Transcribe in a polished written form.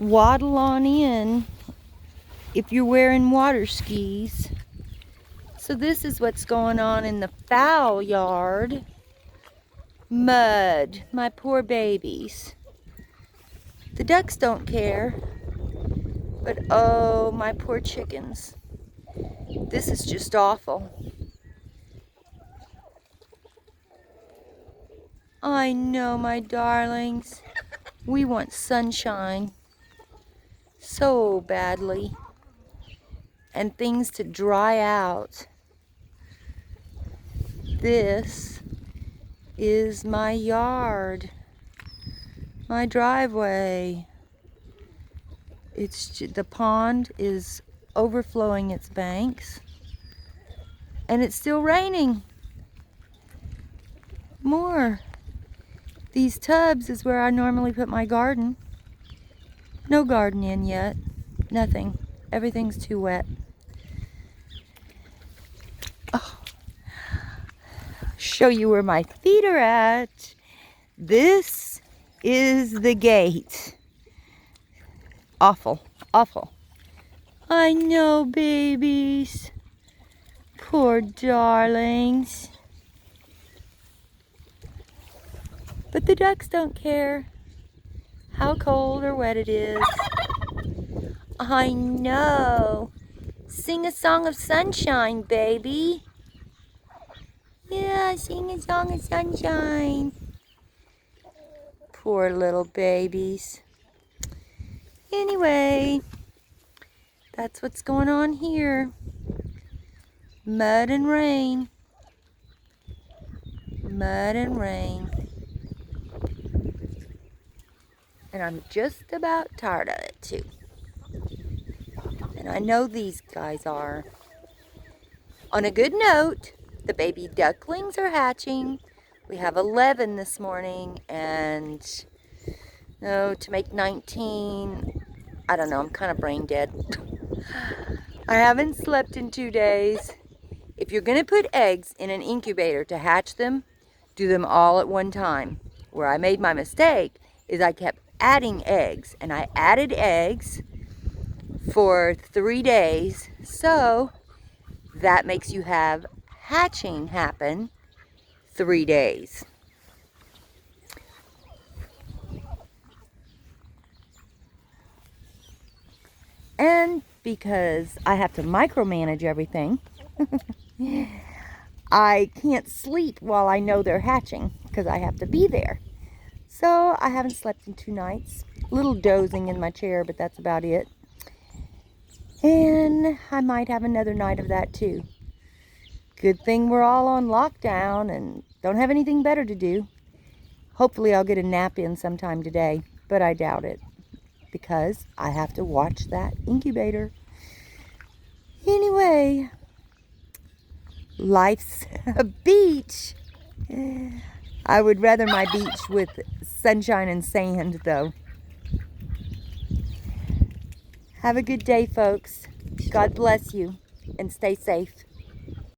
waddle on in if you're wearing water skis. So this is what's going on in the fowl yard. Mud, my poor babies. The ducks don't care, but oh, my poor chickens. This is just awful. I know, my darlings. We want sunshine so badly, and things to dry out. This is my yard, my driveway. The pond is overflowing its banks, and it's still raining. More. These tubs is where I normally put my garden. No garden in yet. Nothing. Everything's too wet. Oh. Show you where my feet are at. This is the gate. Awful. Awful. I know, babies. Poor darlings. But the ducks don't care how cold or wet it is. I know. Sing a song of sunshine, baby. Yeah, sing a song of sunshine. Poor little babies. Anyway, that's what's going on here. Mud and rain. Mud and rain. And I'm just about tired of it too. And I know these guys are. On a good note, the baby ducklings are hatching. We have 11 this morning, and to make 19, I don't know, I'm kind of brain dead. I haven't slept in 2 days. If you're gonna put eggs in an incubator to hatch them, do them all at one time. Where I made my mistake is I kept adding eggs, and I added eggs for 3 days, so that makes you have hatching happen 3 days. And because I have to micromanage everything, I can't sleep while I know they're hatching because I have to be there. So I haven't slept in 2 nights. A little dozing in my chair, but that's about it. And I might have another night of that too. Good thing we're all on lockdown and don't have anything better to do. Hopefully I'll get a nap in sometime today, but I doubt it because I have to watch that incubator. Anyway, life's a beach. I would rather my beach with sunshine and sand, though. Have a good day, folks. God bless you, and stay safe.